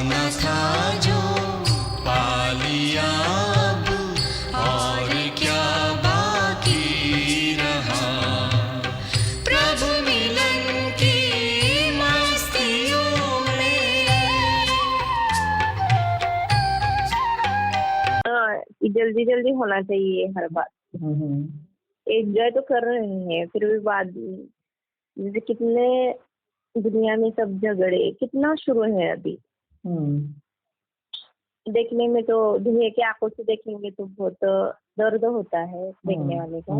न था जो पा लिया अब, और क्या बाकी रहा। प्रभु मिलन की मस्तियों में। कि जल्दी जल्दी होना चाहिए हर बात। एंजॉय तो कर रहे हैं, फिर भी बाद जैसे कितने दुनिया में सब झगड़े कितना शुरू है अभी। देखने में तो दुनिया की आंखों से देखेंगे तो बहुत दर्द होता है देखने वाले का,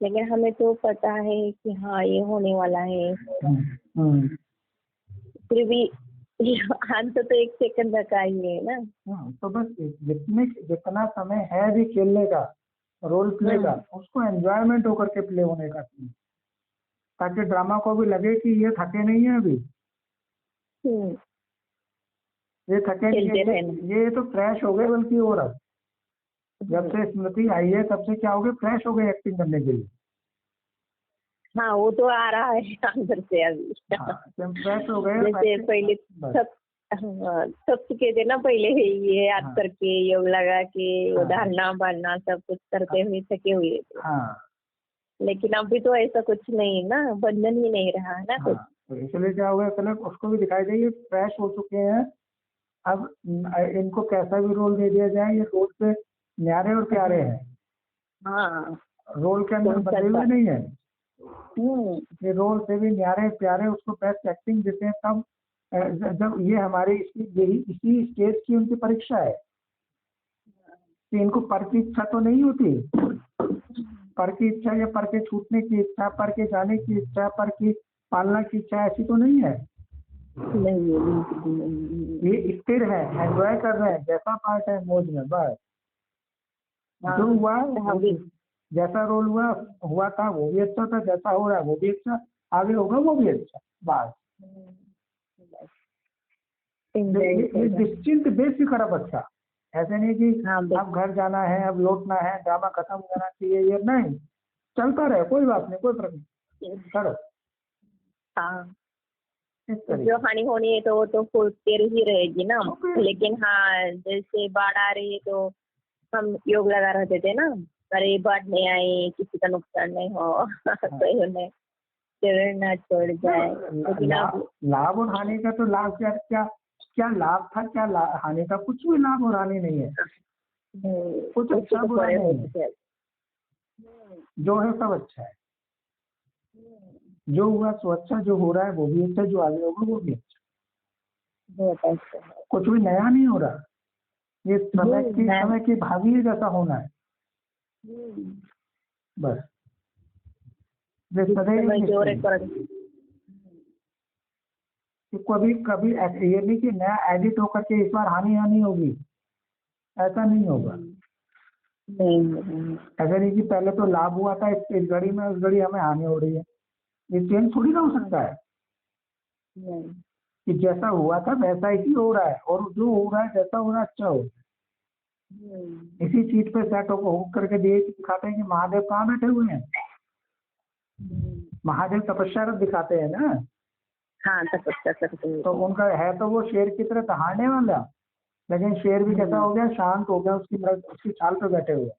लेकिन हमें तो पता है कि हाँ ये होने वाला है। फिर भी अंत तो एक सेकंड का ही है ना। तो बस जितना समय है भी खेलने का, रोल प्ले का, उसको एंजॉयमेंट होकर के प्ले होने का, ताकि ड्रामा को भी लगे कि ये थके नहीं है अभी, ये थके नहीं है, ये तो फ्रेश हो गए बल्कि। और अब जब से स्मृति आई है तब से क्या हो गए, फ्रेश हो गए एक्टिंग करने के लिए। हाँ वो तो आ रहा है अंदर से अभी। फ्रेश हो गए। जैसे पहले सब सीखे थे ना, पहले ये याद करके योग लगा के उधारना बांधना सब कुछ करते हुए थके हुए थे। लेकिन अभी तो ऐसा कुछ नहीं ना, बंधन ही नहीं रहा है ना कुछ। तो इसलिए क्या होगा, पहले उसको भी दिखाई देगी फ्रेश हो चुके हैं। अब इनको कैसा भी रोल दे दिया जाए, ये रोल पे न्यारे और प्यारे हैं। रोल के अंदर बदले हुए नहीं है, ये रोल से भी न्यारे प्यारे, उसको बेस्ट एक्टिंग देते हैं। तब जब ये हमारी इसी स्टेज की उनकी परीक्षा है कि इनको पर की इच्छा तो नहीं होती, पर की इच्छा या पर के छूटने की इच्छा, पर के जाने की इच्छा, पर की पालना की इच्छा, ऐसी तो नहीं है। ये स्थिर है, एंजॉय कर रहे हैं, जैसा पार्ट है मौज में, बस जो हुआ जैसा रोल हुआ था वो भी अच्छा था, जैसा हो रहा है वो भी अच्छा, आगे होगा वो भी अच्छा, बस निश्चिंत बेफिक्र अब अच्छा। ऐसे नहीं कि अब घर जाना है, अब लौटना है, ड्रामा खत्म करना चाहिए, ये नहीं, चलता रहे, कोई बात नहीं, कोई फर्क नहीं, करो। जो हानि होनी है तो वो तो फुलती ही रहेगी ना। लेकिन हाँ जैसे बाढ़ आ रही है तो हम योग लगा रहते थे ना, अरे बाढ़ नहीं आई, किसी का नुकसान नहीं हो, कोई उन्हें ना छोड़ जाए। लाभ और हानि का तो लाभ क्या लाभ था, क्या हानि था, कुछ भी लाभ और हानि नहीं है, कुछ अच्छा बुरा नहीं है, जो है सब अच्छा है। जो हुआ सो अच्छा, जो हो रहा है वो भी अच्छा, जो आगे होगा वो भी अच्छा। कुछ भी नया नहीं हो रहा, ये समय की भावी जैसा होना है, बस। कभी ये नहीं कि नया एडिट होकर के इस बार हानि होगी, ऐसा नहीं होगा। ऐसा नहीं कि पहले तो लाभ हुआ था इस घड़ी में, उस घड़ी हमें हानि हो रही है, ये चेंज थोड़ी ना हो सकता है कि जैसा हुआ था वैसा ही हो रहा है, और जो हो रहा है जैसा हो रहा है अच्छा हो। इसी चीज पे सेट हो करके दिखाते हैं कि महादेव कहाँ बैठे हुए हैं, महादेव तपस्या दिखाते हैं ना। हाँ तपस्या करते हैं। तो उनका है तो वो शेर की तरह दहाड़ने वाला, लेकिन शेर भी कैसा हो गया, शांत हो गया, उसकी छाल पे बैठे हुए,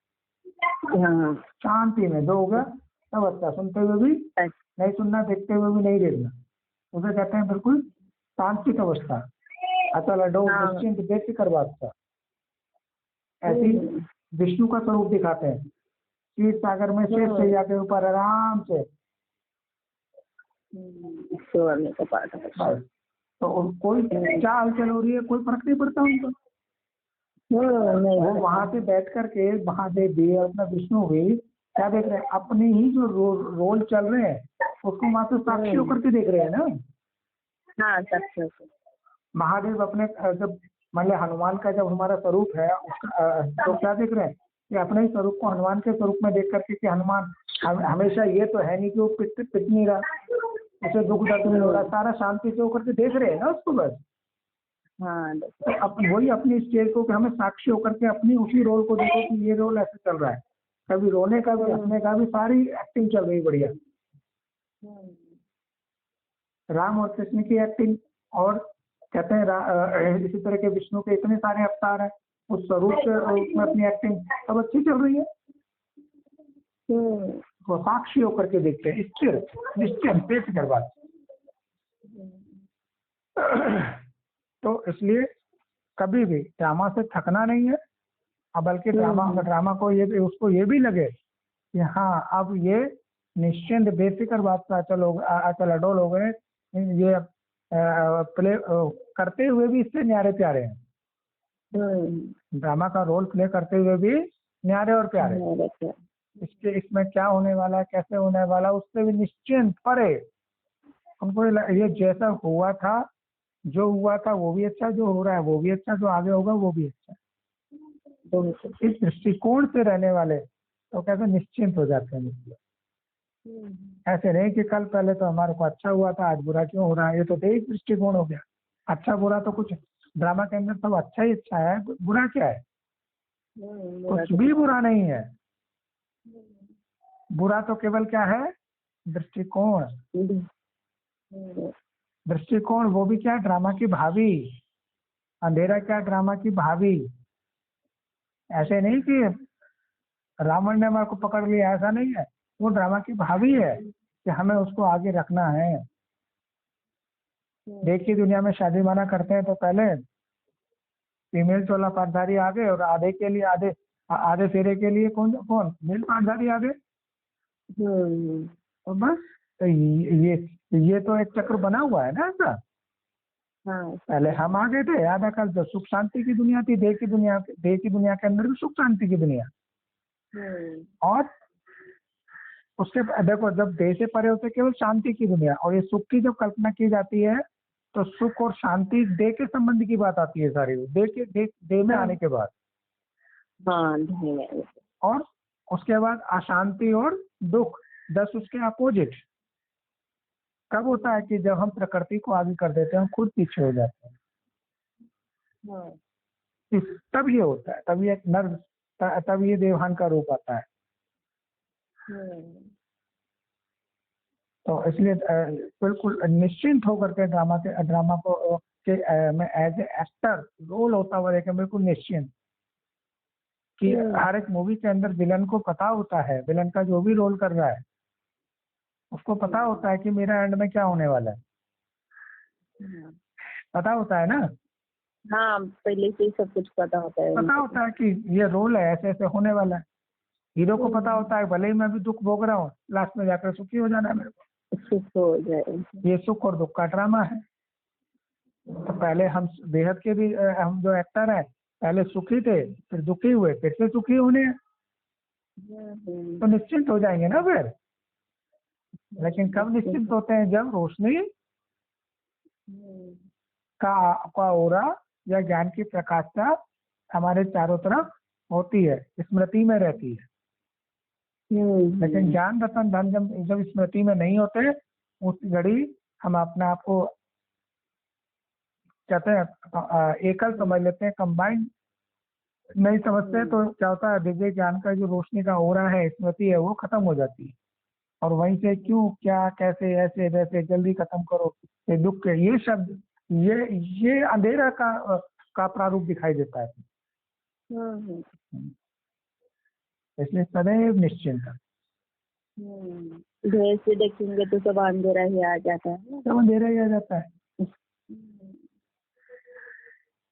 शांति में। जो होगा सब अच्छा, सुनते हुए भी नहीं सुनना, देखते हुए भी नहीं देखना, उसे कहते हैं बिल्कुल शांतिक अवस्था, अचल अडोल निश्चिंत बेफिक्र बात का। ऐसी विष्णु का स्वरूप दिखाते हैं, क्षीर सागर में शेष शैया के ऊपर आराम से। तो कोई क्या हलचल हो रही है, कोई फर्क नहीं पड़ता उनको। वो वहां से बैठ करके महादेव भी और अपना विष्णु भी क्या देख रहे हैं, अपने ही जो रोल चल रहे हैं उसको वहां से साक्षी होकर के देख रहे हैं ना। हाँ साक्षी। महादेव अपने जब मान लिया हनुमान का जब हमारा स्वरूप है उसका, तो क्या देख रहे हैं कि अपने ही स्वरूप को हनुमान के स्वरूप में देख करके कि हनुमान हमेशा ये तो है नहीं कि वो पिट नहीं रहा, उसे दुख दर्द नहीं हो रहा, सारा शांति से होकर के देख रहे हैं ना उसको, बस। तो वही अपनी स्टेज को हमें साक्षी होकर के अपनी उसी रोल को देखो कि ये रोल ऐसे चल रहा है, कभी रोने का भी हंसने का भी, सारी एक्टिंग चल रही बढ़िया। राम और कृष्ण की एक्टिंग और कहते हैं इसी तरह के विष्णु के इतने सारे अवतार हैं, उस स्वरूप से उसमें अपनी एक्टिंग सब अच्छी चल रही है। वो साक्षी होकर के देखते हैं, स्थिर निश्चय बेफिक्र बात। तो इसलिए कभी भी ड्रामा से थकना नहीं है, बल्कि ड्रामा को उसको ये भी लगे कि हाँ अब ये निश्चिंत बेफिक्र बात का अचल अडोल हो गए, ये प्ले करते हुए भी इससे न्यारे प्यारे हैं, ड्रामा का रोल प्ले करते हुए भी न्यारे और प्यारे। इसमें क्या होने वाला है, कैसे होने वाला, उससे भी निश्चिंत परे। उनको ये जैसा हुआ था, जो हुआ था वो भी अच्छा, जो हो रहा है वो भी अच्छा, जो आगे होगा वो भी अच्छा। तो इस दृष्टिकोण से रहने वाले तो कैसे निश्चिंत हो जाते हैं। ऐसे नहीं कि कल पहले तो हमारे को अच्छा हुआ था, आज बुरा क्यों हो रहा है। ये तो एक दृष्टिकोण हो गया। अच्छा बुरा तो कुछ ड्रामा के अंदर सब अच्छा ही अच्छा है, बुरा क्या है? कुछ भी बुरा नहीं है। बुरा तो केवल क्या है? दृष्टिकोण। दृष्टिकोण वो भी क्या? ड्रामा की भावी। अंधेरा क्या? ड्रामा की भावी। ऐसे नहीं कि रावण ने हमारे को पकड़ लिया, ऐसा नहीं है। वो ड्रामा की भावी है कि हमें उसको आगे रखना है। देखिए दुनिया में शादी माना करते हैं तो पहले फीमेल चोला पाठधारी आ गए और आधे के लिए आधे फेरे के लिए कौन मेल पाठधारी आ गए। और बस तो ये तो एक चक्र बना हुआ है ना ऐसा। पहले हम आ गए थे, याद कल जो सुख शांति की दुनिया थी, देह की दुनिया के अंदर भी सुख शांति की दुनिया। और उसके देखो जब देह से परे होते केवल शांति की दुनिया, और ये सुख की जब कल्पना की जाती है तो सुख और शांति देह के संबंध की बात आती है सारी, देह में आने के बाद। और उसके बाद अशांति और दुख, 10 उसके अपोजिट। कब होता है कि जब हम प्रकृति को आगे कर देते हैं, हम खुद पीछे हो जाते हैं। तब ये होता है, तब ये नर्व, तब ये देवहान का रूप आता है। तो इसलिए बिल्कुल निश्चिंत होकर के ड्रामा को मैं एज ए एक्टर रोल होता हुआ देखें, बिल्कुल निश्चिंत कि हर एक मूवी के अंदर विलन को पता होता है, विलन का जो भी रोल कर रहा है उसको पता होता है कि मेरा एंड में क्या होने वाला है। पता होता है ना। हाँ, पहले से सब कुछ पता होता है। पता होता है कि ये रोल है, ऐसे ऐसे होने वाला है। हीरो को पता होता है भले ही मैं भी दुख भोग रहा हूँ, लास्ट में जाकर सुखी हो जाना है मेरे को। सुख हो जाए। ये सुख और दुख का ड्रामा है। तो पहले हम बेहद के भी हम जो एक्टर हैं पहले सुखी थे, फिर दुखी हुए, फिर से सुखी होने। तो निश्चिंत हो जाएंगे ना फिर। लेकिन कब निश्चिंत होते हैं? जब रोशनी का ओरा या ज्ञान की प्रकाशता हमारे चारों तरफ होती है, स्मृति में रहती है। लेकिन ज्ञान रतन धन जब स्मृति में नहीं होते, उस घड़ी हम अपने आप को कहते हैं एकल समझ लेते हैं, कंबाइंड नहीं समझते। तो क्या होता है, दिव्य ज्ञान का जो रोशनी का ओरा है, स्मृति है, वो खत्म हो जाती है। और वहीं से क्यों, क्या, कैसे, ऐसे वैसे, जल्दी खत्म करो, ये दुख के ये शब्द, ये अंधेरा का प्रारूप दिखाई देता है। इसलिए सदैव निश्चिंत। देर से देखेंगे तो सब अंधेरा ही आ जाता है ना। सब अंधेरा ही आ जाता है।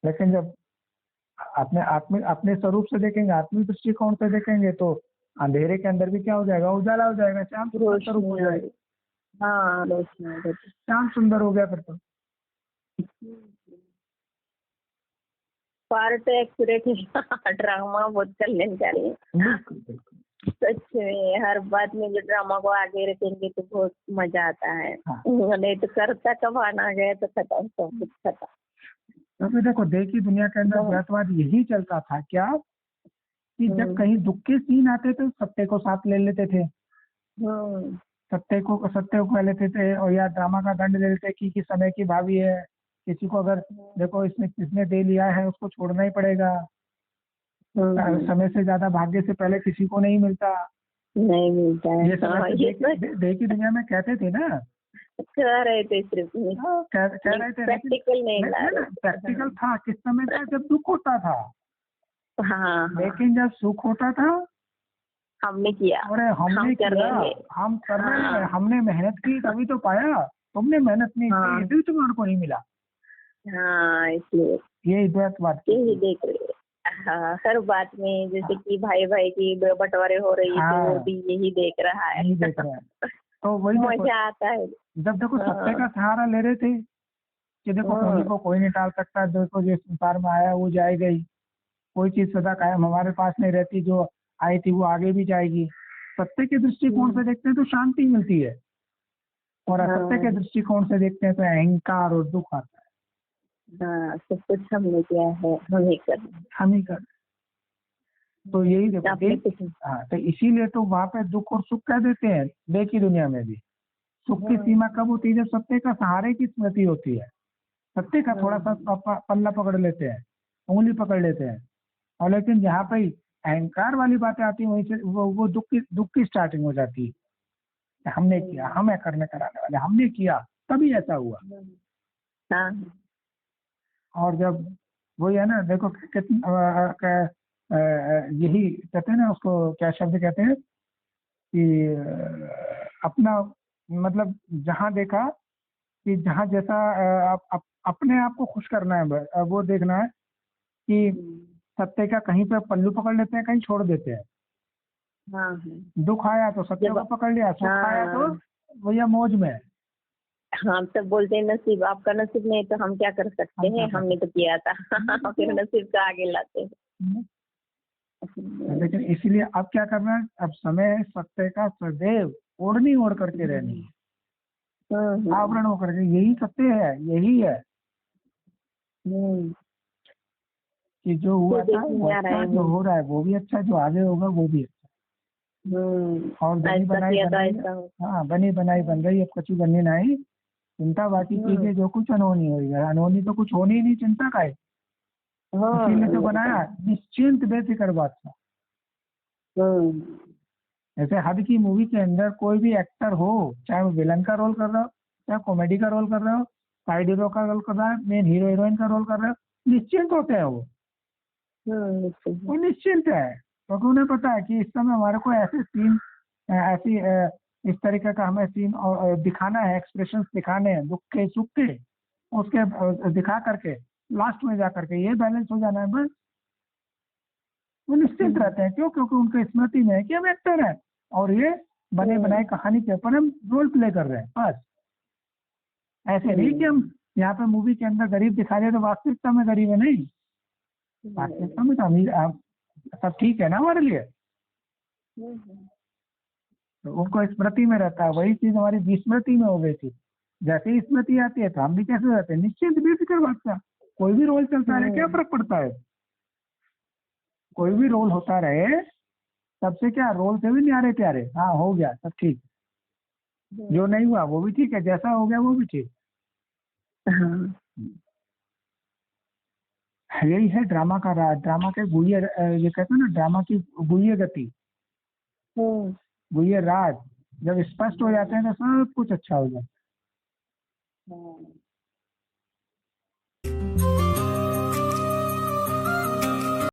लेकिन जब अपने स्वरूप से देखेंगे, आत्मिक दृष्टिकोण से देखेंगे, तो अंधेरे के अंदर भी क्या हो जाएगा? उजाला हो जाएगा, श्याम स्वरूप हो जाएगा। हाँ, रोशनी, श्याम सुंदर हो गया फिर तो। पार्ट एक्यूरेट है। ड्रामा बहुत कल्याणकारी है। सच में हर बात में जो ड्रामा को आगे रखेंगे तो बहुत मजा आता है। नहीं तो करता कब आना गया तो खत्म, सब कुछ खत्म। तो देखो देह की दुनिया के अंदर द्वैतवाद यही चलता था क्या, कि जब कहीं दुख के सीन आते थे सत्य को साथ ले लेते थे। सत्य को लेते थे, और या ड्रामा का दंड ले लेते कि समय की भावी है, किसी को अगर देखो इसमें किसने दे लिया है उसको छोड़ना ही पड़ेगा। समय से ज्यादा भाग्य से पहले किसी को नहीं मिलता है। ये समय देह की दुनिया में कहते थे ना कह रहे थे सिर्फ कह रहे थे, प्रैक्टिकल नहीं ला रहे प्रैक्टिकल था किस समय था, जब दुख होता था। हाँ, लेकिन जब सुख होता था, हमने किया, अरे हमने हम कर किया, रहे हैं। हम कर रहे हैं, हाँ। हमने मेहनत की तभी तो पाया। तुमने मेहनत नहीं हाँ। की इसलिए तुम्हारे को नहीं मिला। हाँ, इसलिए यही बात यही देख रहे हैं। हाँ, हर बात में जैसे कि भाई भाई की बंटवारे हो रही है, तो वो भी यही देख रहा है। नहीं देख रहे हैं। तो वही देखो, मजा आता है। जब देखो सत्य का सहारा ले रहे थे कि देखो पुण्य को कोई नहीं टाल सकता, देखो जो संसार में आया वो जाएगा ही, कोई चीज सदा कायम हमारे पास नहीं रहती, जो आई थी वो आगे भी जाएगी। सत्य के दृष्टिकोण से देखते हैं तो शांति मिलती है, और असत्य के दृष्टिकोण से देखते हैं तो अहंकार और दुख आता है। हाँ, सब कुछ हमने किया है, हम ही कर। हम ही कर। तो यही देखो आपने कुछ हाँ, तो इसीलिए तो वहां पे दुख और सुख कह देते हैं। देखी दुनिया में भी सुख की सीमा कब होती है, जब सत्य का सहारे की स्मृति होती है। सत्य का थोड़ा सा पल्ला पकड़ लेते हैं, उंगली पकड़ लेते हैं, और लेकिन जहाँ पे अहंकार वाली बातें आती है वहीं से वो दुख की स्टार्टिंग हो जाती है। हमने किया, हमें करने कराने वाले, हमने किया तभी ऐसा हुआ। हाँ। और जब वही है ना, देखो कितना यही कहते हैं ना, उसको क्या शब्द कहते हैं कि अपना मतलब जहाँ देखा कि जहाँ जैसा अपने आप को खुश करना है, वो देखना है कि सत्य का कहीं पे पल्लू पकड़ लेते हैं, कहीं छोड़ देते हैं। हाँ। दुख आया तो सत्य को पकड़ लिया, सुख आया तो भैया मौज में। हाँ, तब बोलते हैं नसीब, आपका नसीब नहीं तो हम क्या कर सकते हैं, हमने तो किया था। फिर नसीब का आगे लाते हैं। लेकिन इसलिए अब क्या करना है, अब समय सत्य का सदैव ओढ़नी ओढ़ करके रहनी है, आवरण होकर के, यही सत्य है, यही है कि जो हुआ था वो अच्छा, जो हो रहा है वो भी अच्छा, जो आगे होगा वो भी अच्छा। और बनी बनाई बन गई, हाँ बनी बनाई बन गई, अब कच्ची बननी नहीं। चिंता बाकी चीजें जो कुछ अनहोनी होगी, अनहोनी तो कुछ होनी ही नहीं, चिंता का है। इसीलिए तो बनाया निश्चिंत बेफिक्र बात था। जैसे हद की मूवी के अंदर कोई भी एक्टर हो, चाहे वो विलन का रोल कर रहा हो, चाहे कॉमेडी का रोल कर रहा हो, साइड हीरो का रोल कर रहा है, मेन हीरो हीरोइन का रोल कर रहा है, निश्चिंत होते हैं वो निश्चिंत है, क्योंकि उन्हें पता है कि इस समय हमारे को ऐसे सीन, ऐसी इस तरीके का हमें सीन और दिखाना है, एक्सप्रेशंस दिखाने हैं, दुख के सुख के, उसके दिखा करके लास्ट में जा करके ये बैलेंस हो जाना है बस। वो निश्चिंत रहते हैं, क्यों? क्योंकि उनके स्मृति में है कि हम एक्टर हैं और ये बने बनाए कहानी के ऊपर हम रोल प्ले कर रहे हैं बस। ऐसे नहीं कि हम यहाँ पे मूवी के अंदर गरीब दिखा रहे तो वास्तविकता में गरीब है, नहीं, वास्तविकता में तो अमीर सब ठीक है ना हमारे लिए। तो उनको स्मृति में रहता है, वही चीज हमारी विस्मृति में हो गई थी। जैसे ही स्मृति आती है तो हम भी कैसे रहते हैं, निश्चिंत बेफिक्र बात का, कोई भी रोल चलता रहे क्या फर्क पड़ता है, कोई भी रोल होता रहे, सबसे क्या रोल से भी न्यारे प्यारे, हाँ हो गया सब ठीक, जो नहीं हुआ वो भी ठीक है, जैसा हो गया वो भी ठीक। यही है ड्रामा का राज, ड्रामा के गुह्य, ये कहते हैं ना ड्रामा की गुह्य गति, गुह्य राज जब स्पष्ट हो जाते हैं तो सब कुछ अच्छा हो जाता है।